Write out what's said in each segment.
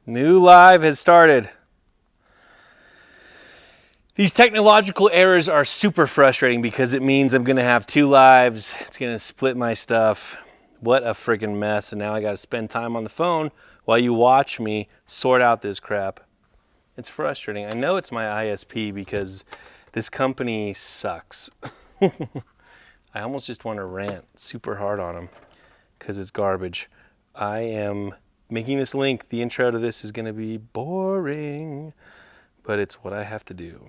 New live has started. These technological errors are super frustrating because it means I'm gonna have two lives. It's gonna split my stuff. What a freaking mess. And now I gotta spend time on the phone while you watch me sort out this crap. It's frustrating. I know it's my ISP because this company sucks. I almost just want to rant super hard on them because it's garbage. I am making this link. The intro to this is going to be boring, but it's what I have to do.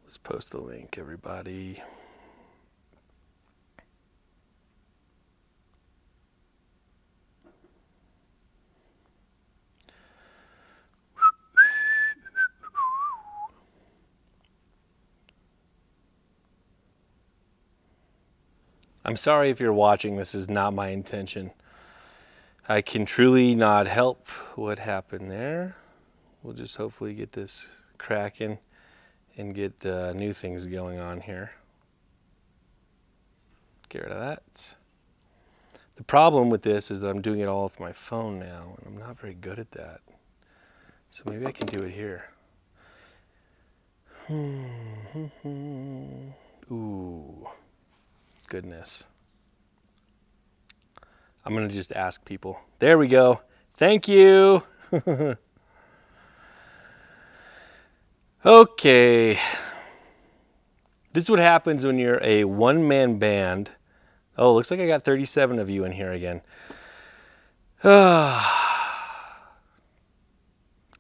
Let's post the link, everybody. I'm sorry if you're watching. This is not my intention. I can truly not help what happened there. We'll just hopefully get this cracking and get new things going on here. Get rid of that. The problem with this is that I'm doing it all with my phone now, and I'm not very good at that. So maybe I can do it here. Ooh, goodness. I'm gonna just ask people. There we go. Thank you. Okay. This is what happens when you're a one-man band. Oh, looks like I got 37 of you in here again.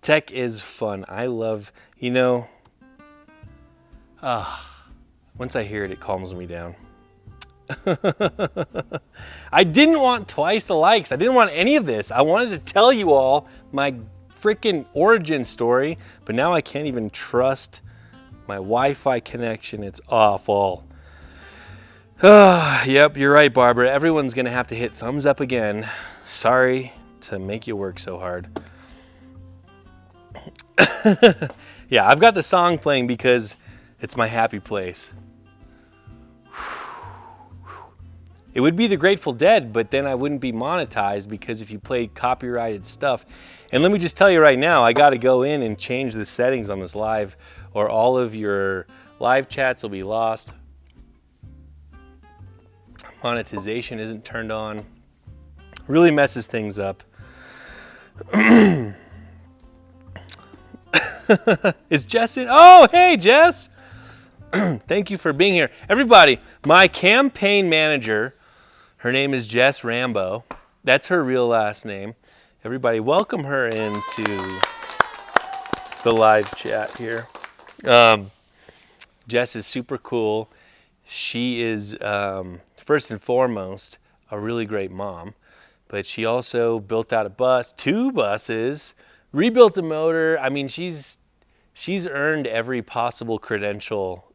Tech is fun. I love, once I hear it, it calms me down. I didn't want twice the likes. I didn't want any of this. I wanted to tell you all my freaking origin story, but now I can't even trust my Wi-Fi connection. It's awful. Yep, you're right, Barbara. Everyone's gonna have to hit thumbs up again. Sorry to make you work so hard. Yeah, I've got the song playing because it's my happy place. It would be the Grateful Dead, but then I wouldn't be monetized because if you play copyrighted stuff. And let me just tell you right now, I got to go in and change the settings on this live or all of your live chats will be lost. Monetization isn't turned on. Really messes things up. Is Jess in? Oh, hey, Jess. Thank you for being here. Everybody, my campaign manager, her name is Jess Rambo. That's her real last name. Everybody, welcome her into the live chat here. Jess is super cool. She is, first and foremost, a really great mom, but she also built out a bus, 2 buses, rebuilt a motor. I mean, she's earned every possible credential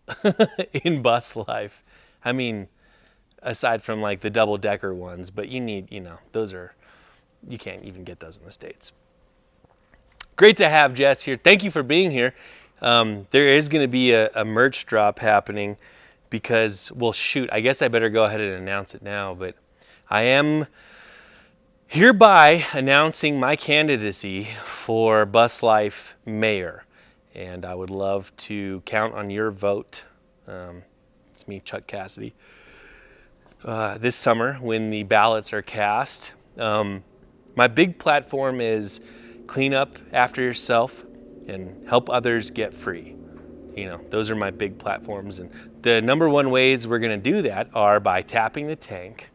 in bus life. I mean, aside from like the double-decker ones, but you need, those are, you can't even get those in the States. Great to have Jess here. Thank you for being here. There is going to be a merch drop happening because, well, shoot, I guess I better go ahead and announce it now, but I am hereby announcing my candidacy for Bus Life Mayor, and I would love to count on your vote. It's me, Chuck Cassidy. This summer when the ballots are cast. My big platform is clean up after yourself and help others get free. Those are my big platforms. And the number one ways we're going to do that are by tapping the tank,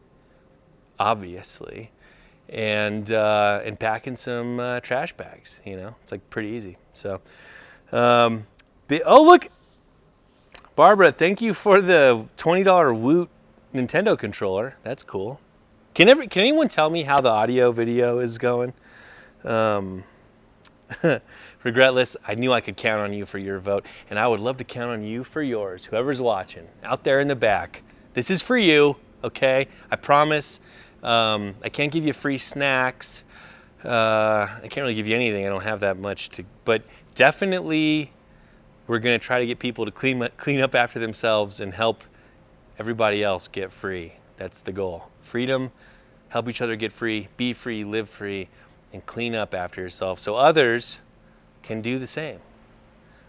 obviously, and packing some trash bags. It's like pretty easy. So, oh, look, Barbara, thank you for the $20 Woot Nintendo controller. That's cool. Can anyone tell me how the audio video is going? Regretless, I knew I could count on you for your vote, and I would love to count on you for yours. Whoever's watching, out there in the back, this is for you, okay? I promise. I can't give you free snacks. I can't really give you anything. I don't have that much to, but definitely we're gonna try to get people to clean up after themselves and help everybody else get free. That's the goal. Freedom, help each other get free, be free, live free, and clean up after yourself so others can do the same.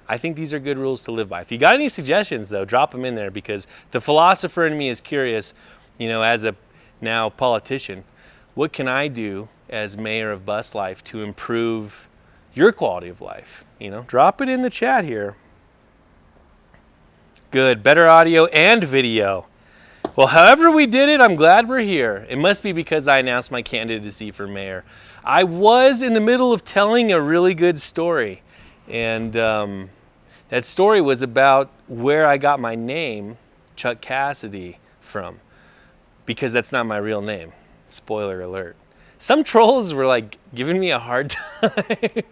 I think these are good rules to live by. If you got any suggestions, though, drop them in there, because the philosopher in me is curious, as a now politician, what can I do as mayor of Bus Life to improve your quality of life? Drop it in the chat here. Good, better audio and video. Well, however we did it, I'm glad we're here. It must be because I announced my candidacy for mayor. I was in the middle of telling a really good story, and that story was about where I got my name, Chuck Cassidy, from, because that's not my real name. Spoiler alert. Some trolls were like giving me a hard time.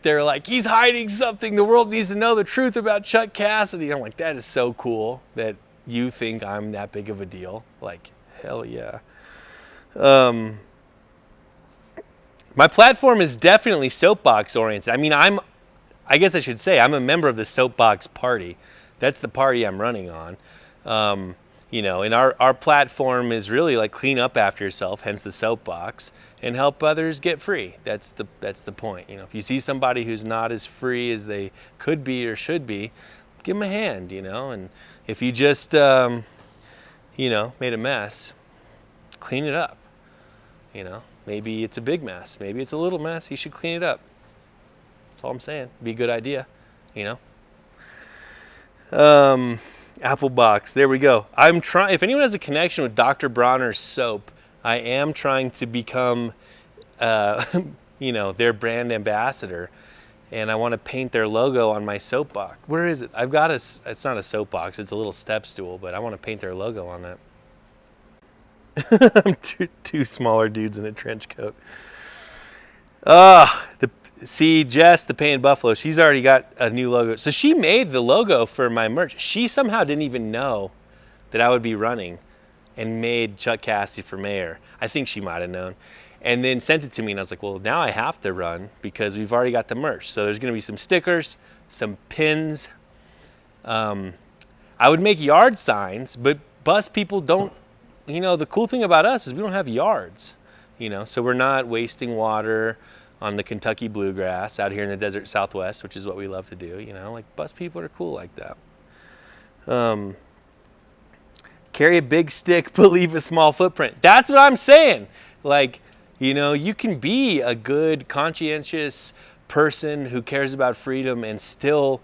They're like, he's hiding something. The world needs to know the truth about Chuck Cassidy. I'm like, that is so cool that you think I'm that big of a deal. Like, hell yeah. My platform is definitely soapbox oriented. I guess I should say I'm a member of the Soapbox Party. That's the party I'm running on. And our platform is really like clean up after yourself, hence the soapbox, and help others get free. That's the point. If you see somebody who's not as free as they could be or should be, give them a hand. And if you just made a mess, clean it up. Maybe it's a big mess, maybe it's a little mess. You should clean it up. That's all I'm saying. Be a good idea. Apple box. There we go. I'm trying. If anyone has a connection with Dr. Bronner's soap, I am trying to become, their brand ambassador, and I want to paint their logo on my soapbox. Where is it? I've got it's not a soapbox. It's a little step stool, but I want to paint their logo on that. I'm two smaller dudes in a trench coat. Jess, the Painted Buffalo, she's already got a new logo. So she made the logo for my merch. She somehow didn't even know that I would be running and made Chuck Cassidy for mayor. I think she might have known. And then sent it to me, and I was like, well, now I have to run because we've already got the merch. So there's going to be some stickers, some pins. I would make yard signs, but bus people don't, the cool thing about us is we don't have yards, so we're not wasting water on the Kentucky bluegrass out here in the desert Southwest, which is what we love to do. Like bus people are cool like that. Carry a big stick, but leave a small footprint. That's what I'm saying. Like, you can be a good, conscientious person who cares about freedom and still,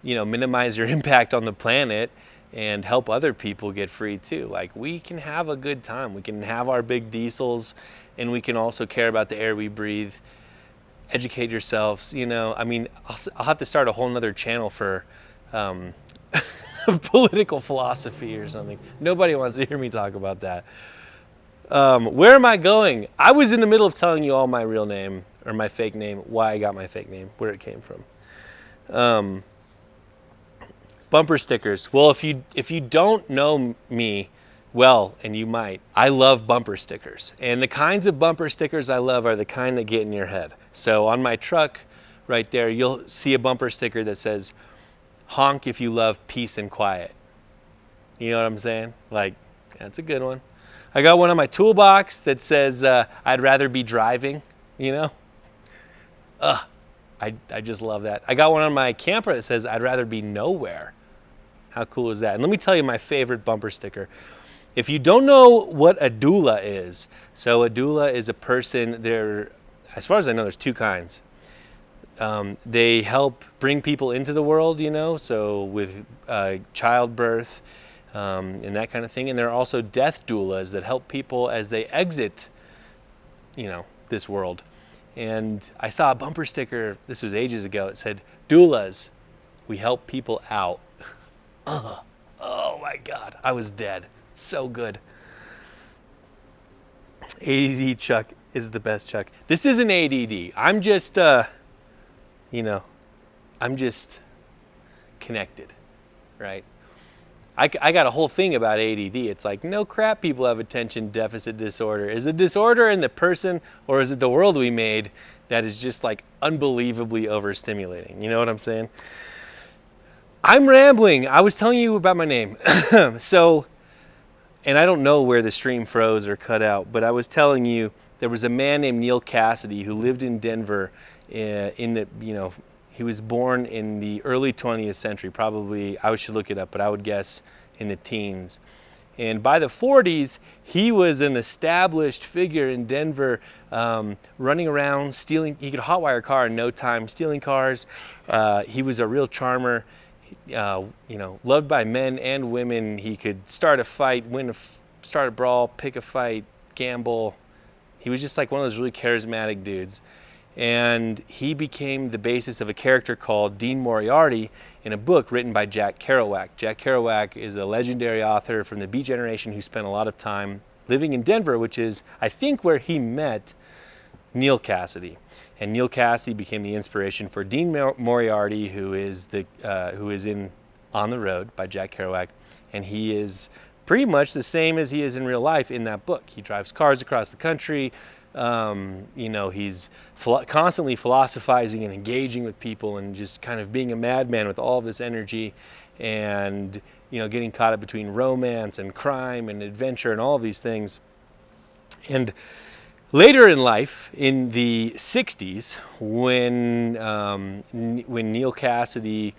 minimize your impact on the planet and help other people get free too. Like, we can have a good time. We can have our big diesels, and we can also care about the air we breathe. Educate yourselves. I'll have to start a whole nother channel for political philosophy or something. Nobody wants to hear me talk about that. Where am I going? I was in the middle of telling you all my real name, or my fake name, why I got my fake name, where it came from. Bumper stickers. Well, if you don't know me well, and you might, I love bumper stickers. And the kinds of bumper stickers I love are the kind that get in your head. So on my truck right there, you'll see a bumper sticker that says, honk if you love peace and quiet. You know what I'm saying? Like, that's a good one. I got one on my toolbox that says, I'd rather be driving, I just love that. I got one on my camper that says, I'd rather be nowhere. How cool is that? And let me tell you my favorite bumper sticker. If you don't know what a doula is, so a doula is a person, as far as I know, there's two kinds. They help bring people into the world, so with childbirth and that kind of thing. And there are also death doulas that help people as they exit, this world. And I saw a bumper sticker, this was ages ago, it said, doulas, we help people out. Oh my God, I was dead. So good. ADD Chuck is the best Chuck. This isn't ADD. I'm just, I'm just connected, right? I got a whole thing about ADD. It's like, no crap, people have attention deficit disorder. Is the disorder in the person, or is it the world we made that is just like unbelievably overstimulating? You know what I'm saying? I'm rambling. I was telling you about my name. So and I don't know where the stream froze or cut out, but I was telling you there was a man named Neil Cassidy who lived in Denver in the, he was born in the early 20th century, probably, I should look it up, but I would guess in the teens. And by the 40s, he was an established figure in Denver, running around, stealing. He could hotwire a car in no time, stealing cars. He was a real charmer, loved by men and women. He could start a fight, start a brawl, pick a fight, gamble. He was just like one of those really charismatic dudes. And he became the basis of a character called Dean Moriarty in a book written by Jack Kerouac. Jack Kerouac is a legendary author from the Beat Generation who spent a lot of time living in Denver, which is, I think, where he met Neil Cassidy. And Neil Cassidy became the inspiration for Dean Moriarty, who is in On the Road by Jack Kerouac. And he is pretty much the same as he is in real life in that book. He drives cars across the country. He's constantly philosophizing and engaging with people and just kind of being a madman with all of this energy and, getting caught up between romance and crime and adventure and all of these things. And later in life, in the 60s, when Neil Cassidy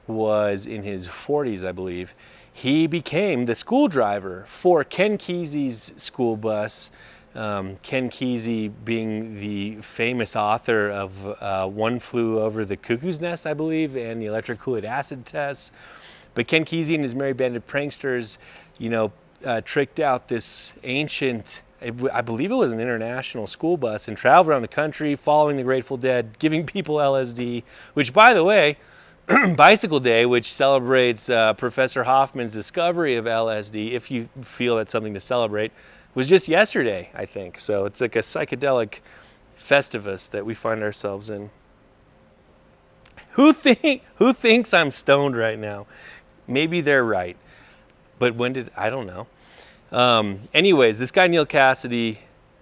was in his 40s, I believe, he became the school driver for Ken Kesey's school bus. Ken Kesey being the famous author of One Flew Over the Cuckoo's Nest, I believe, and the electric Kool-Aid acid tests. But Ken Kesey and his merry band of pranksters, tricked out this ancient, I believe it was an international school bus, and traveled around the country following the Grateful Dead, giving people LSD, which, by the way, Bicycle Day, which celebrates Professor Hoffman's discovery of LSD, if you feel that's something to celebrate, was just yesterday, I think. So it's like a psychedelic festivus that we find ourselves in. Who thinks I'm stoned right now? Maybe they're right. But I don't know. Anyways, this guy Neil Cassidy,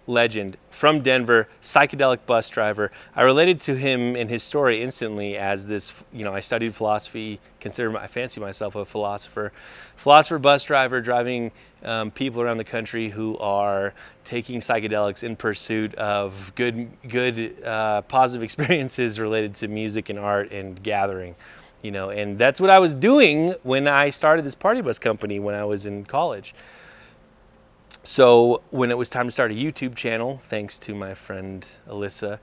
legend, from Denver, psychedelic bus driver. I related to him and his story instantly as this, I studied philosophy, I fancy myself a philosopher bus driver, driving people around the country who are taking psychedelics in pursuit of good positive experiences related to music and art and gathering, and that's what I was doing when I started this party bus company when I was in college. So when it was time to start a YouTube channel, thanks to my friend Alyssa,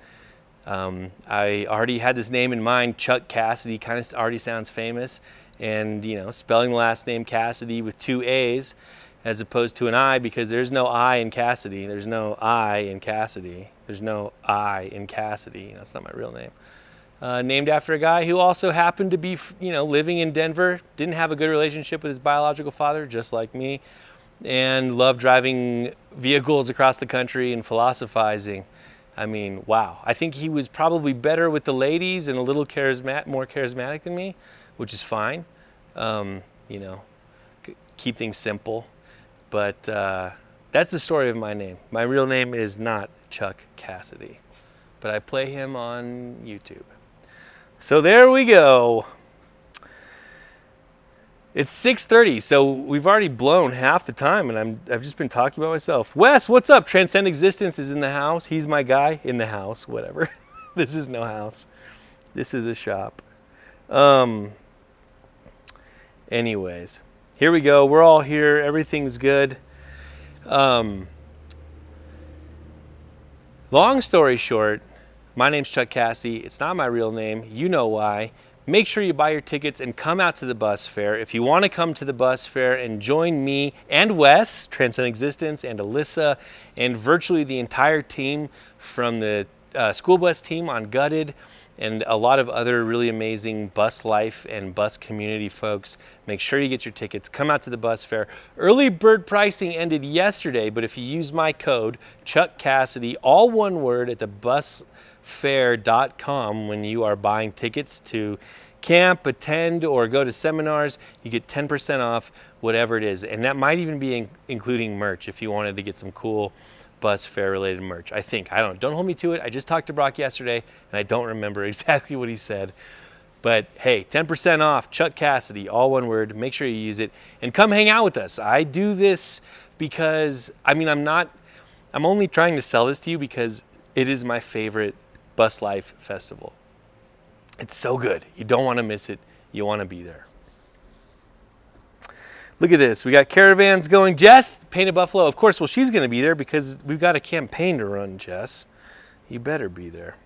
I already had this name in mind. Chuck Cassidy kind of already sounds famous, and spelling the last name Cassidy with 2 A's as opposed to an I, because there's no I in Cassidy. There's no I in Cassidy. There's no I in Cassidy. That's not my real name. Named after a guy who also happened to be, living in Denver, didn't have a good relationship with his biological father, just like me, and loved driving vehicles across the country and philosophizing. I mean, wow. I think he was probably better with the ladies and a little more charismatic than me, which is fine. Keep things simple. But that's the story of my name. My real name is not Chuck Cassidy, but I play him on YouTube. So there we go. It's 6:30, so we've already blown half the time, and I've just been talking about myself. Wes, what's up? Transcend Existence is in the house. He's my guy in the house, whatever. This is no house. This is a shop. Anyways, here we go. We're all here. Everything's good. Long story short, my name's Chuck Cassidy. It's not my real name. You know why. Make sure you buy your tickets and come out to the bus fair. If you want to come to the bus fair and join me and Wes, Transcend Existence, and Alyssa, and virtually the entire team from the school bus team on Gutted, and a lot of other really amazing bus life and bus community folks, make sure you get your tickets. Come out to the bus fair. Early bird pricing ended yesterday, but if you use my code, Chuck Cassidy, all one word, at the busfair.com when you are buying tickets to camp, attend, or go to seminars, you get 10% off whatever it is. And that might even be including merch if you wanted to get some cool bus fair related merch. I think. Don't hold me to it. I just talked to Brock yesterday and I don't remember exactly what he said. But hey, 10% off, Chuck Cassidy, all one word. Make sure you use it and come hang out with us. I do this because, I mean, I'm only trying to sell this to you because it is my favorite Bus Life festival. It's so good. You don't want to miss it. You want to be there. Look at this. We got caravans going. Jess, Painted Buffalo. Of course, well, she's going to be there because we've got a campaign to run, Jess. You better be there.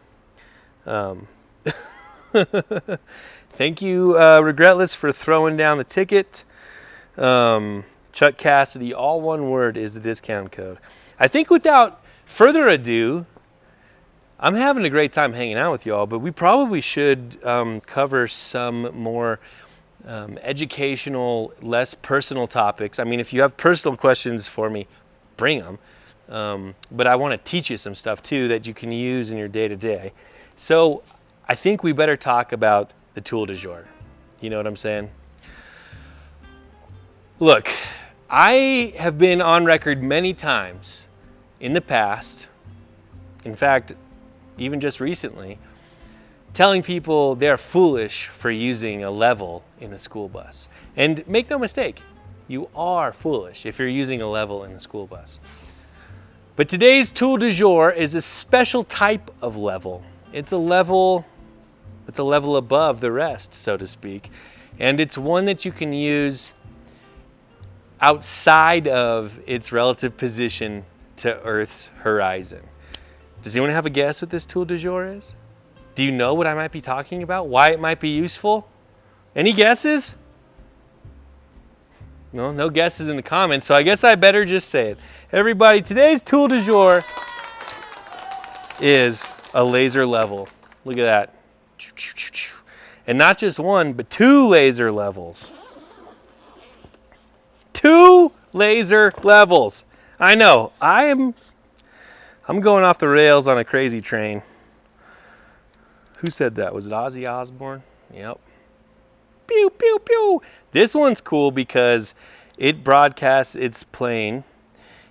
Thank you, Regretless, for throwing down the ticket. Chuck Cassidy, all one word, is the discount code. I think without further ado, I'm having a great time hanging out with y'all, but we probably should cover some more educational, less personal topics. I mean, if you have personal questions for me, bring them. But I want to teach you some stuff too that you can use in your day-to-day. So I think we better talk about the tool du jour. You know what I'm saying? Look, I have been on record many times in the past, in fact, even just recently, telling people they're foolish for using a level in a school bus. And make no mistake, you are foolish if you're using a level in a school bus. But today's tool du jour is a special type of level. It's a level above the rest, so to speak. And it's one that you can use outside of its relative position to Earth's horizon. Does anyone have a guess what this tool du jour is? Do you know what I might be talking about? Why it might be useful? Any guesses? No guesses in the comments, so I guess I better just say it. Everybody, today's tool du jour is a laser level. Look at that. And not just one, but 2 laser levels. 2 laser levels. I know, I'm going off the rails on a crazy train. Who said that? Was it Ozzy Osbourne? Yep. Pew, pew, pew. This one's cool because it broadcasts its plane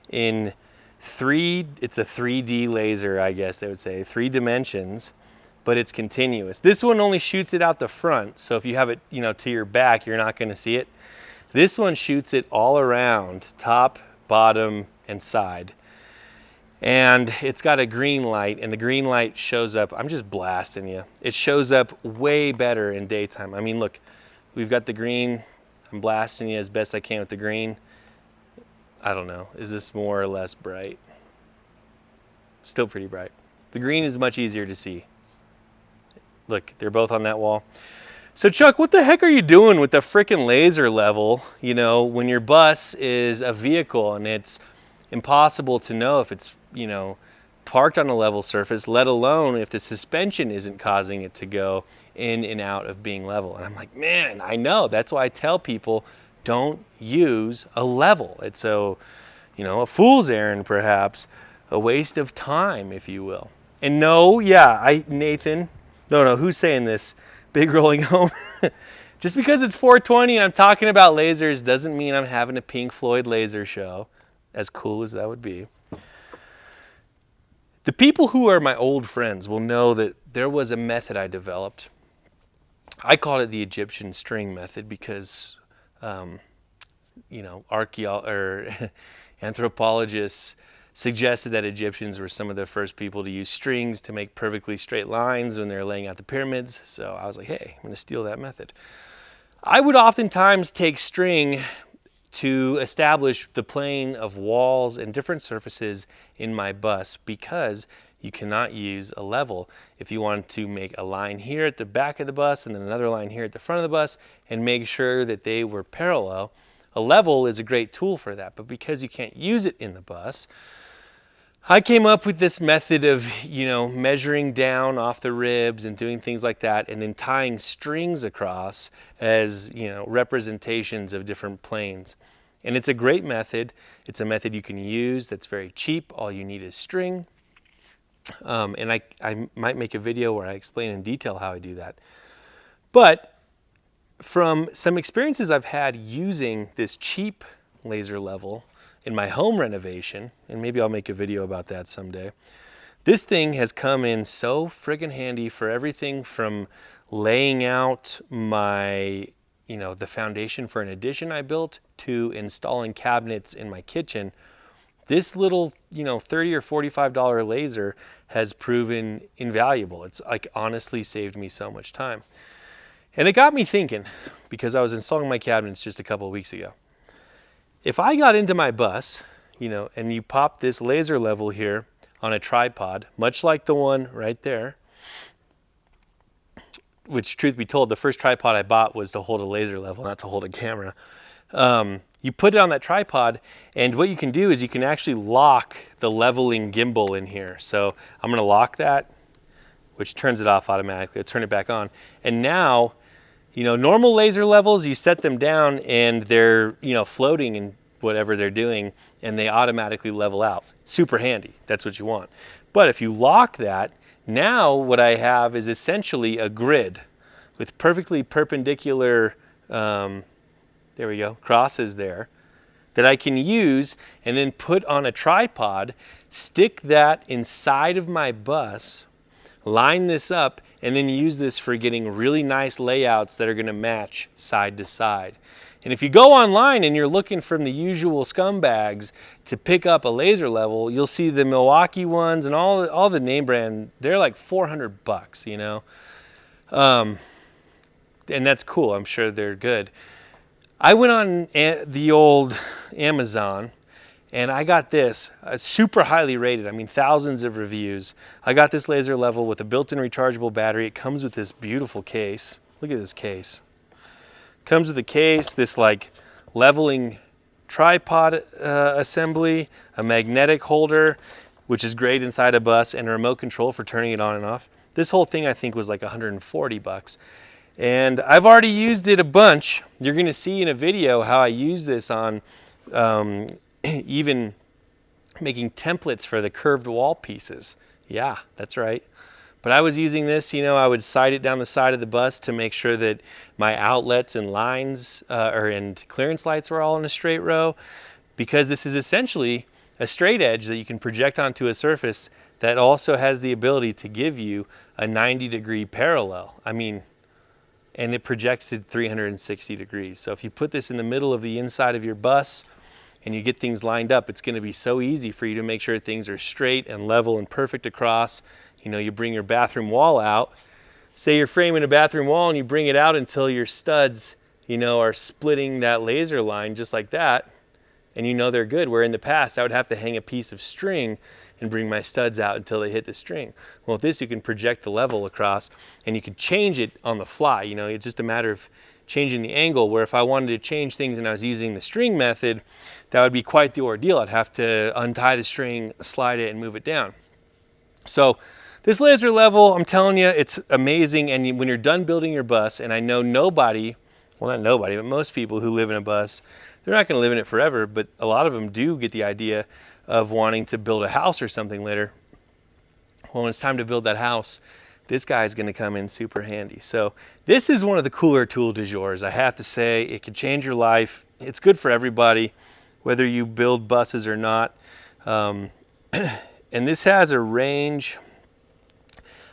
in it's a 3D laser, I guess they would say, 3 dimensions, but it's continuous. This one only shoots it out the front, so if you have it, to your back, you're not going to see it. This one shoots it all around, top, bottom, and side. And it's got a green light, and the green light shows up. I'm just blasting you. It shows up way better in daytime. I mean, look, we've got the green. I'm blasting you as best I can with the green. I don't know. Is this more or less bright? Still pretty bright. The green is much easier to see. Look, they're both on that wall. So Chuck, what the heck are you doing with the frickin' laser level, when your bus is a vehicle and it's impossible to know if it's, parked on a level surface, let alone if the suspension isn't causing it to go in and out of being level. And I'm like, man, I know. That's why I tell people don't use a level. It's a fool's errand perhaps, a waste of time, if you will. And Nathan, who's saying this? Big Rolling Home. Just because it's 420 and I'm talking about lasers doesn't mean I'm having a Pink Floyd laser show, as cool as that would be. The people who are my old friends will know that there was a method I developed. I called it the Egyptian string method because, anthropologists suggested that Egyptians were some of the first people to use strings to make perfectly straight lines when they're laying out the pyramids. So I was like, hey, I'm going to steal that method. I would oftentimes take string to establish the plane of walls and different surfaces in my bus because you cannot use a level. If you want to make a line here at the back of the bus and then another line here at the front of the bus and make sure that they were parallel, a level is a great tool for that. But because you can't use it in the bus, I came up with this method of, measuring down off the ribs and doing things like that and then tying strings across as, representations of different planes. And it's a great method. It's a method you can use that's very cheap. All you need is string. And I might make a video where I explain in detail how I do that. But from some experiences I've had using this cheap laser level in my home renovation, and maybe I'll make a video about that someday, this thing has come in so friggin' handy for everything from laying out my, the foundation for an addition I built, to installing cabinets in my kitchen, this little, $30 or $45 laser has proven invaluable. It's like honestly saved me so much time. And it got me thinking, because I was installing my cabinets just a couple of weeks ago. If I got into my bus, and you pop this laser level here on a tripod, much like the one right there, which truth be told, the first tripod I bought was to hold a laser level, not to hold a camera. You put it on that tripod, and what you can do is you can actually lock the leveling gimbal in here. So I'm gonna lock that, which turns it off automatically. I'll turn it back on. And now, normal laser levels, you set them down and they're, floating in whatever they're doing, and they automatically level out. Super handy, that's what you want. But if you lock that, now what I have is essentially a grid with perfectly perpendicular, there we go, crosses there, that I can use and then put on a tripod, stick that inside of my bus, line this up, and then use this for getting really nice layouts that are gonna match side to side. And if you go online and you're looking from the usual scumbags to pick up a laser level, you'll see the Milwaukee ones and all the name brand, they're like $400, and that's cool, I'm sure they're good. I went on the old Amazon and I got this, super highly rated, I mean thousands of reviews. I got this laser level with a built-in rechargeable battery. It comes with this beautiful case. Look at this case. Comes with a case, this like leveling tripod assembly, a magnetic holder, which is great inside a bus, and a remote control for turning it on and off. This whole thing I think was like 140 bucks. And I've already used it a bunch. You're gonna see in a video how I use this on even making templates for the curved wall pieces. Yeah, that's right. But I was using this, I would side it down the side of the bus to make sure that my outlets and lines and clearance lights were all in a straight row, because this is essentially a straight edge that you can project onto a surface that also has the ability to give you a 90-degree parallel. I mean, and it projects it 360 degrees. So if you put this in the middle of the inside of your bus and you get things lined up, it's gonna be so easy for you to make sure things are straight and level and perfect across. You bring your bathroom wall out. Say you're framing a bathroom wall and you bring it out until your studs, are splitting that laser line just like that. And they're good. Where in the past, I would have to hang a piece of string and bring my studs out until they hit the string. Well, with this, you can project the level across and you can change it on the fly. It's just a matter of changing the angle, where if I wanted to change things and I was using the string method, that would be quite the ordeal. I'd have to untie the string, slide it, and move it down. So this laser level, I'm telling you, it's amazing. And when you're done building your bus, and I know nobody, well, not nobody, but most people who live in a bus, they're not going to live in it forever, but a lot of them do get the idea of wanting to build a house or something later. Well, when it's time to build that house, this guy is going to come in super handy. So this is one of the cooler tool du jour. I have to say, it could change your life. It's good for everybody, whether you build buses or not. And this has a range,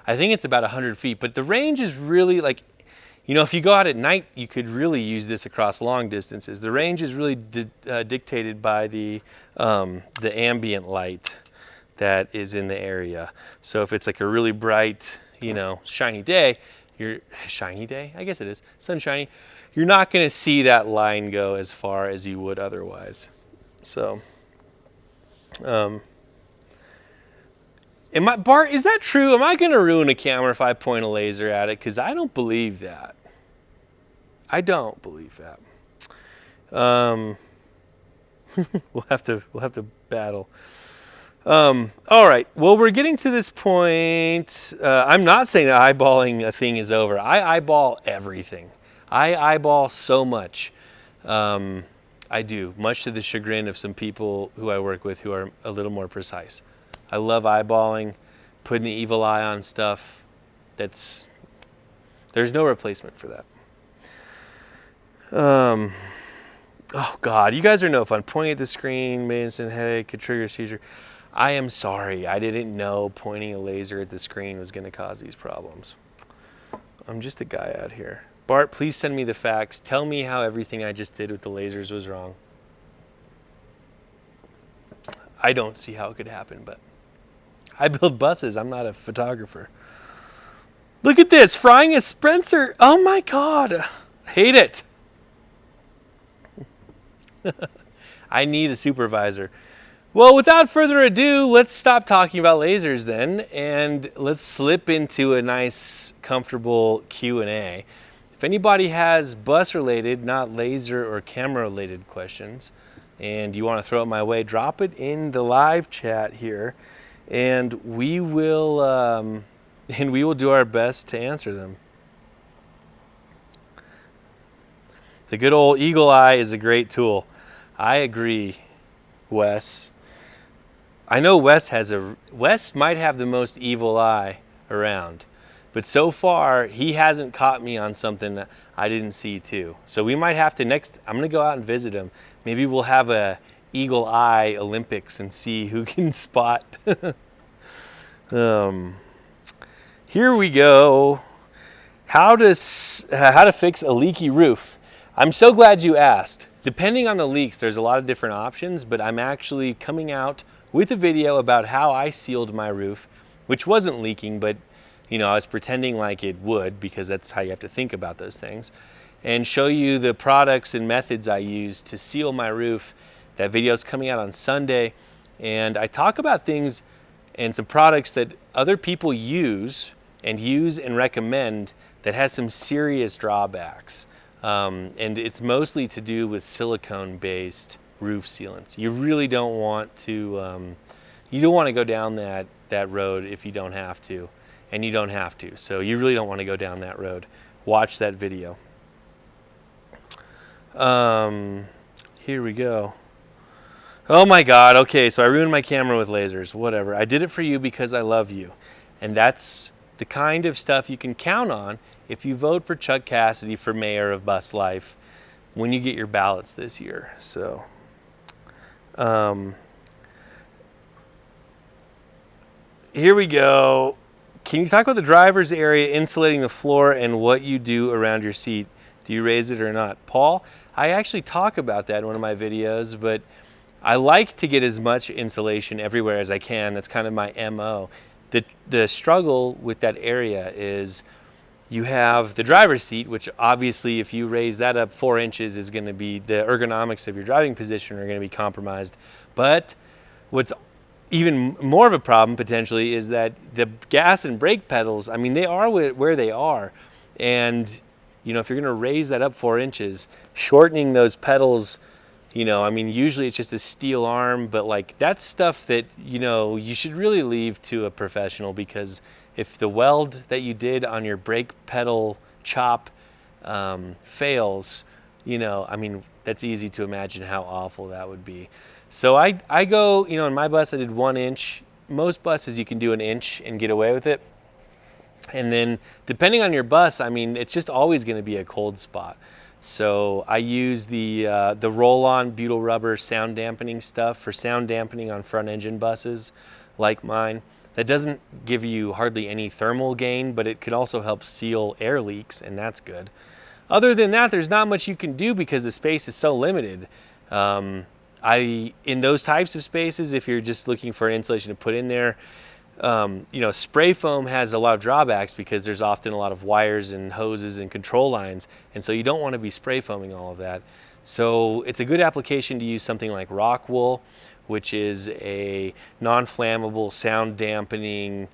I think it's about 100 feet, but the range is really like, if you go out at night, you could really use this across long distances. The range is really dictated by the ambient light that is in the area. So if it's like a really bright, shiny day, I guess it is, sunshiny, you're not gonna see that line go as far as you would otherwise. So, Bart, is that true? Am I gonna ruin a camera if I point a laser at it? Because I don't believe that. I don't believe that. We'll have to battle. All right. Well, we're getting to this point. I'm not saying that eyeballing a thing is over. I eyeball everything. I eyeball so much. I do, much to the chagrin of some people who I work with who are a little more precise. I love eyeballing, putting the evil eye on stuff. There's no replacement for that. Oh God, you guys are no fun. Pointing at the screen, may instant headache, could trigger a seizure. I am sorry, I didn't know pointing a laser at the screen was gonna cause these problems. I'm just a guy out here. Bart, please send me the facts. Tell me how everything I just did with the lasers was wrong. I don't see how it could happen, but I build buses. I'm not a photographer. Look at this, frying a Spencer. Oh my God, hate it. I need a supervisor. Well, without further ado, let's stop talking about lasers then, and let's slip into a nice, comfortable Q&A. If anybody has bus-related, not laser or camera-related questions, and you want to throw it my way, drop it in the live chat here, and we will do our best to answer them. The good old eagle eye is a great tool. I agree, Wes. I know Wes might have the most evil eye around, but so far he hasn't caught me on something that I didn't see too. So we might have to I'm gonna go out and visit him. Maybe we'll have a eagle eye Olympics and see who can spot. Here we go. How to fix a leaky roof. I'm so glad you asked. Depending on the leaks, there's a lot of different options, but I'm actually coming out with a video about how I sealed my roof, which wasn't leaking, but I was pretending like it would, because that's how you have to think about those things, and show you the products and methods I used to seal my roof. That video is coming out on Sunday, and I talk about things and some products that other people use and recommend that has some serious drawbacks. And it's mostly to do with silicone-based roof sealants. You really don't want to, go down that road if you don't have to, and you don't have to. So you really don't want to go down that road. Watch that video. Here we go. Oh my God, okay, so I ruined my camera with lasers, whatever. I did it for you because I love you. And that's the kind of stuff you can count on if you vote for Chuck Cassidy for mayor of Bus Life when you get your ballots this year. So, here we go. Can you talk about the driver's area, insulating the floor, and what you do around your seat? Do you raise it or not? Paul, I actually talk about that in one of my videos, but I like to get as much insulation everywhere as I can. That's kind of my MO. The struggle with that area is you have the driver's seat, which obviously if you raise that up 4 inches is going to be, the ergonomics of your driving position are going to be compromised. But what's even more of a problem potentially is that the gas and brake pedals, I mean, they are where they are. And, if you're going to raise that up 4 inches, shortening those pedals, I mean, usually it's just a steel arm, but like that's stuff that, you should really leave to a professional, because if the weld that you did on your brake pedal chop fails, I mean, that's easy to imagine how awful that would be. So I go, in my bus I did 1 inch. Most buses you can do 1 inch and get away with it. And then depending on your bus, I mean, it's just always going to be a cold spot. So I use the roll-on butyl rubber sound dampening stuff for sound dampening on front engine buses like mine. That doesn't give you hardly any thermal gain, but it could also help seal air leaks, and that's good. Other than that, there's not much you can do because the space is so limited. In those types of spaces, if you're just looking for an insulation to put in there, spray foam has a lot of drawbacks because there's often a lot of wires and hoses and control lines, and so you don't want to be spray foaming all of that. So it's a good application to use something like rock wool, which is a non-flammable, sound dampening,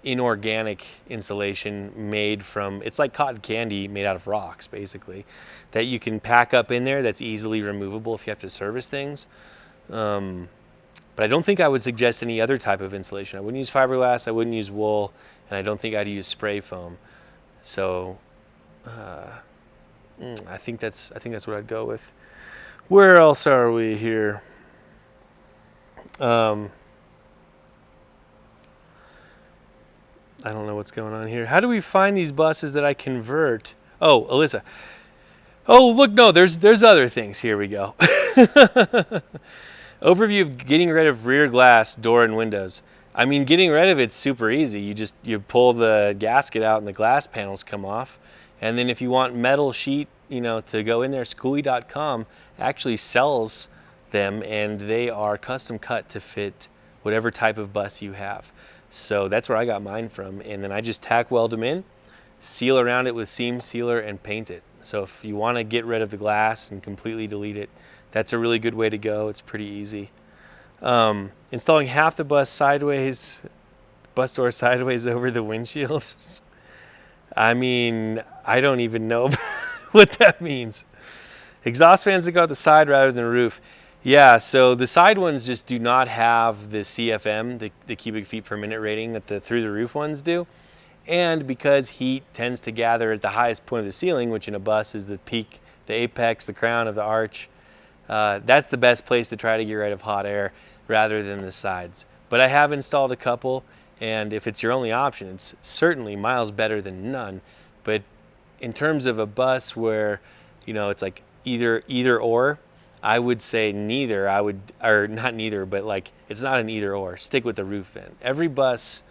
inorganic insulation made from, it's like cotton candy made out of rocks basically, that you can pack up in there that's easily removable if you have to service things. But I don't think I would suggest any other type of insulation. I wouldn't use fiberglass, I wouldn't use wool, and I don't think I'd use spray foam. So I think that's what I'd go with. Where else are we here? I don't know what's going on here. How do we find these buses that I convert? Oh, Alyssa. Oh, look, no, there's other things. Here we go. Overview of getting rid of rear glass, door, and windows. I mean, getting rid of it's super easy. You pull the gasket out and the glass panels come off. And then if you want metal sheet, to go in there, skoolie.com actually sells them, and they are custom cut to fit whatever type of bus you have. So that's where I got mine from. And then I just tack weld them in, seal around it with seam sealer, and paint it. So if you want to get rid of the glass and completely delete it, that's a really good way to go. It's pretty easy. Installing half the bus door sideways over the windshield. I mean, I don't even know what that means. Exhaust fans that go out the side rather than the roof. Yeah, so the side ones just do not have the CFM, the cubic feet per minute rating that the through the roof ones do. And because heat tends to gather at the highest point of the ceiling, which in a bus is the peak, the apex, the crown of the arch, that's the best place to try to get rid of hot air rather than the sides. But I have installed a couple, and if it's your only option, it's certainly miles better than none. But in terms of a bus where, it's like either or, I would say neither. Or not neither, but like it's not an either or. Stick with the roof vent. Every bus,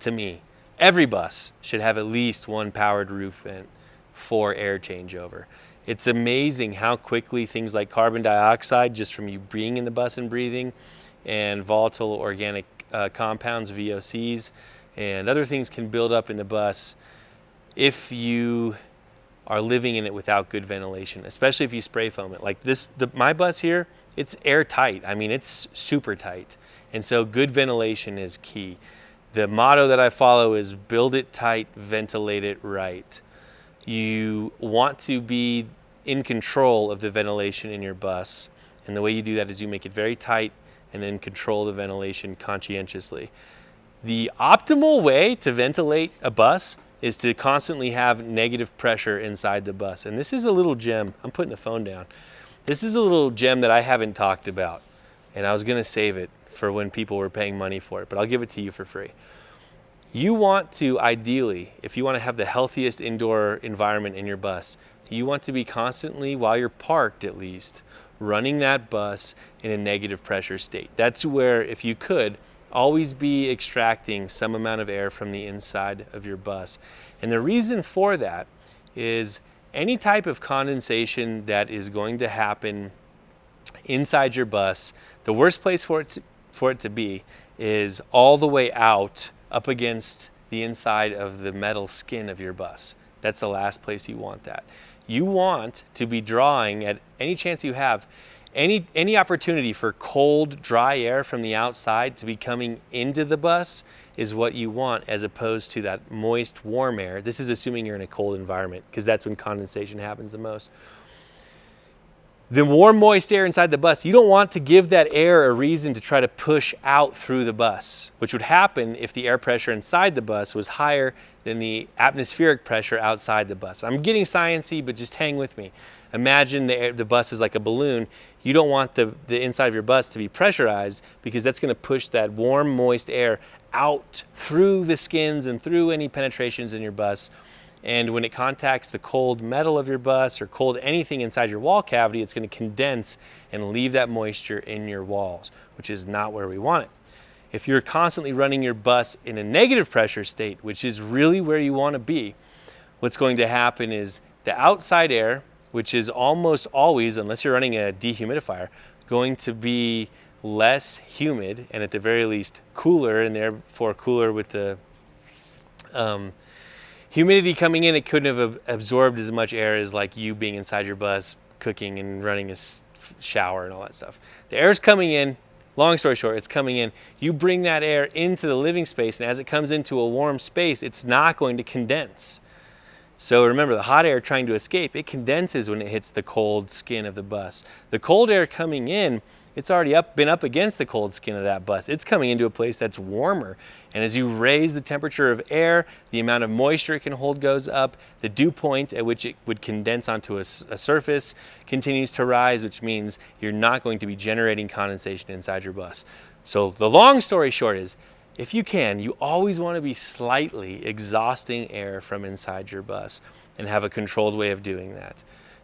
to me, every bus should have at least one powered roof vent for air changeover. It's amazing how quickly things like carbon dioxide, just from you being in the bus and breathing, and volatile organic compounds, VOCs, and other things can build up in the bus if you are living in it without good ventilation, especially if you spray foam it. Like my bus here, it's airtight. I mean, it's super tight. And so good ventilation is key. The motto that I follow is build it tight, ventilate it right. You want to be in control of the ventilation in your bus. And the way you do that is you make it very tight and then control the ventilation conscientiously. The optimal way to ventilate a bus is to constantly have negative pressure inside the bus. And this is a little gem. I'm putting the phone down. This is a little gem that I haven't talked about. And I was going to save it for when people were paying money for it, but I'll give it to you for free. You want to, ideally, if you want to have the healthiest indoor environment in your bus, you want to be constantly, while you're parked at least, running that bus in a negative pressure state. That's where, if you could, always be extracting some amount of air from the inside of your bus. And the reason for that is any type of condensation that is going to happen inside your bus, the worst place for it to be is all the way out up against the inside of the metal skin of your bus. That's the last place you want that. You want to be drawing, at any chance you have, any opportunity for cold, dry air from the outside to be coming into the bus is what you want, as opposed to that moist, warm air. This is assuming you're in a cold environment, because that's when condensation happens the most. The warm, moist air inside the bus, you don't want to give that air a reason to try to push out through the bus, which would happen if the air pressure inside the bus was higher than the atmospheric pressure outside the bus. I'm getting sciencey, but just hang with me. Imagine the bus is like a balloon. You don't want the inside of your bus to be pressurized, because that's going to push that warm, moist air out through the skins and through any penetrations in your bus. And when it contacts the cold metal of your bus or cold anything inside your wall cavity, it's going to condense and leave that moisture in your walls, which is not where we want it. If you're constantly running your bus in a negative pressure state, which is really where you want to be, what's going to happen is the outside air, which is almost always, unless you're running a dehumidifier, going to be less humid and at the very least cooler, and therefore cooler with the humidity coming in. It couldn't have absorbed as much air as like you being inside your bus, cooking and running a shower and all that stuff. The air's coming in. Long story short, it's coming in. You bring that air into the living space, and as it comes into a warm space, it's not going to condense. So remember, the hot air trying to escape, it condenses when it hits the cold skin of the bus. The cold air coming in, it's already been up against the cold skin of that bus. It's coming into a place that's warmer. And as you raise the temperature of air, the amount of moisture it can hold goes up. The dew point at which it would condense onto a surface continues to rise, which means you're not going to be generating condensation inside your bus. So the long story short is, if you can, you always want to be slightly exhausting air from inside your bus and have a controlled way of doing that.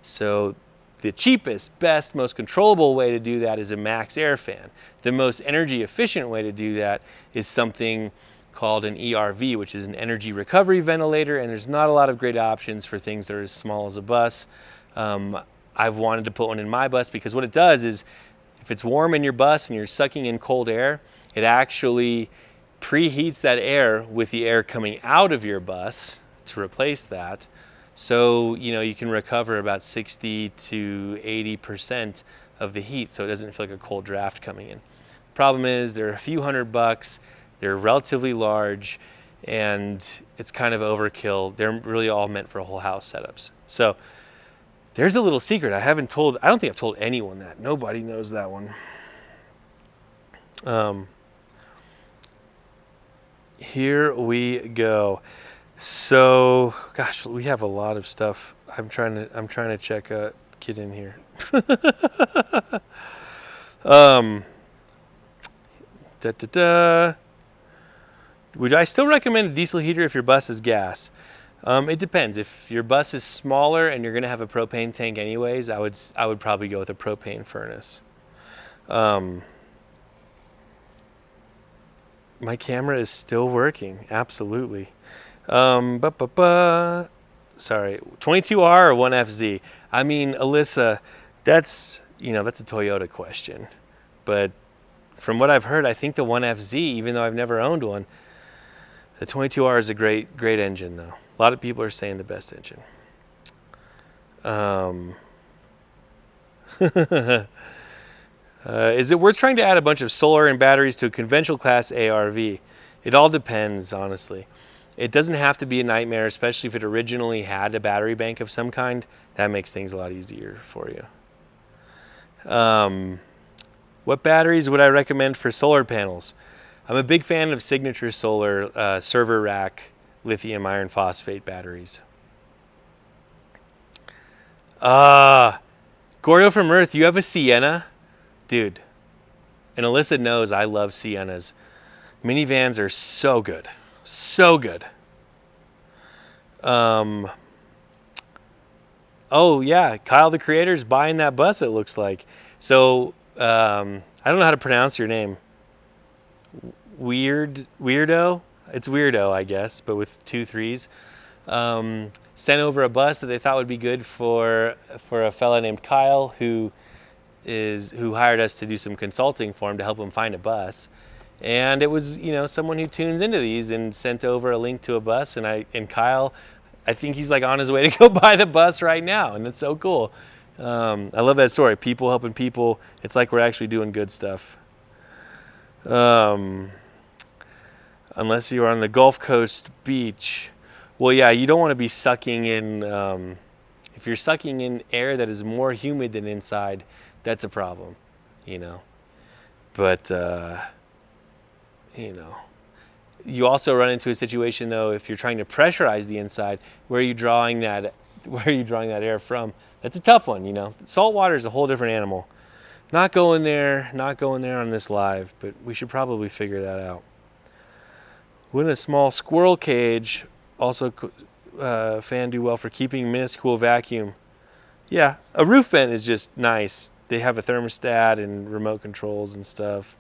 So The cheapest, best, most controllable way to do that is a max air fan. The most energy efficient way to do that is something called an ERV, which is an energy recovery ventilator, and there's not a lot of great options for things that are as small as a bus. I've wanted to put one in my bus because what it does is if it's warm in your bus and you're sucking in cold air, it actually preheats that air with the air coming out of your bus to replace that. So, you know, you can recover about 60 to 80% of the heat, so it doesn't feel like a cold draft coming in. The problem is they're a few $100, they're relatively large, and it's kind of overkill. They're really all meant for whole house setups. So there's a little secret I don't think I've told anyone that. Nobody knows that one. Here we go. So, gosh, we have a lot of stuff. I'm trying to check get in here. Would I still recommend a diesel heater if your bus is gas? It depends. If your bus is smaller and you're going to have a propane tank anyways, I would probably go with a propane furnace. My camera is still working. Absolutely. Sorry, 22R or 1FZ? I mean, Alyssa, that's a Toyota question. But from what I've heard, I think the 1FZ, even though I've never owned one, the 22R is a great engine, though. A lot of people are saying the best engine. Is it worth trying to add a bunch of solar and batteries to a conventional class ARV? It all depends, honestly. It doesn't have to be a nightmare, especially if it originally had a battery bank of some kind. That makes things a lot easier for you. What batteries would I recommend for solar panels? I'm a big fan of Signature Solar server rack lithium iron phosphate batteries. Gordo from Earth, you have a Sienna? Dude, and Alyssa knows I love Siennas. Minivans are so good. So good. Oh yeah, Kyle the Creator's buying that bus, it looks like. So, I don't know how to pronounce your name. Weirdo? It's Weirdo, I guess, but with 2 3s. Sent over a bus that they thought would be good for a fella named Kyle who hired us to do some consulting for him to help him find a bus. And it was, someone who tunes into these and sent over a link to a bus, and Kyle, I think he's like on his way to go buy the bus right now, and it's so cool. I love that story. People helping people. It's like we're actually doing good stuff. Unless you are on the Gulf Coast beach. Well, yeah, you don't want to be sucking in, if you're sucking in air that is more humid than inside, that's a problem, But, you also run into a situation, though, if you're trying to pressurize the inside, where are you drawing that air from? That's a tough one, Salt water is a whole different animal. Not going there on this live, but we should probably figure that out. Wouldn't a small squirrel cage also fan do well for keeping minuscule vacuum? Yeah, a roof vent is just nice. They have a thermostat and remote controls and stuff.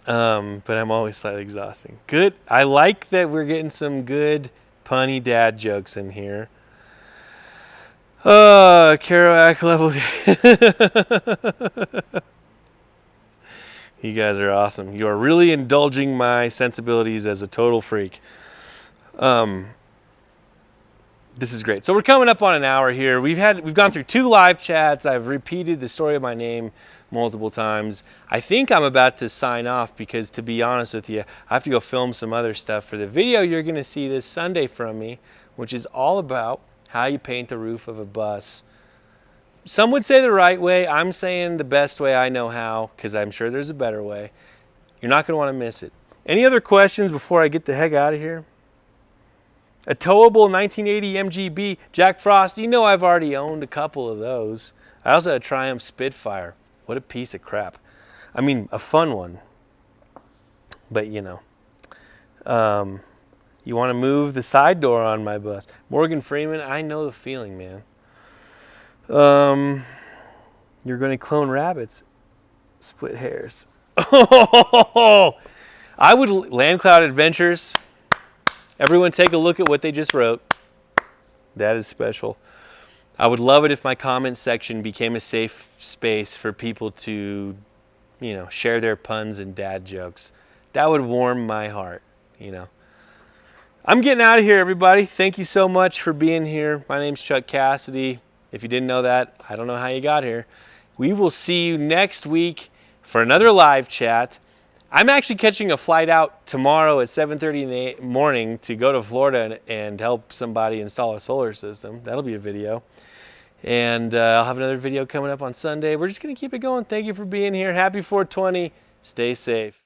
But I'm always slightly exhausting. Good. I like that we're getting some good punny dad jokes in here. Kerouac level. You guys are awesome. You are really indulging my sensibilities as a total freak. This is great. So we're coming up on an hour here. We've gone through 2 live chats. I've repeated the story of my name multiple times. I think I'm about to sign off because, to be honest with you, I have to go film some other stuff for the video you're going to see this Sunday from me, which is all about how you paint the roof of a bus. Some would say the right way. I'm saying the best way I know how, because I'm sure there's a better way. You're not going to want to miss it. Any other questions before I get the heck out of here? A towable 1980 MGB. Jack Frost, I've already owned a couple of those. I also had a Triumph Spitfire. What a piece of crap. I mean, a fun one. But, you want to move the side door on my bus. Morgan Freeman, I know the feeling, man. You're going to clone rabbits. Split hairs. I would, Land Cloud Adventures. Everyone take a look at what they just wrote. That is special. I would love it if my comment section became a safe space for people to, you know, share their puns and dad jokes. That would warm my heart, you know. I'm getting out of here, everybody. Thank you so much for being here. My name's Chuck Cassidy. If you didn't know that, I don't know how you got here. We will see you next week for another live chat. I'm actually catching a flight out tomorrow at 7:30 in the morning to go to Florida and help somebody install a solar system. That'll be a video. And I'll have another video coming up on Sunday. We're just going to keep it going. Thank you for being here. Happy 420. Stay safe.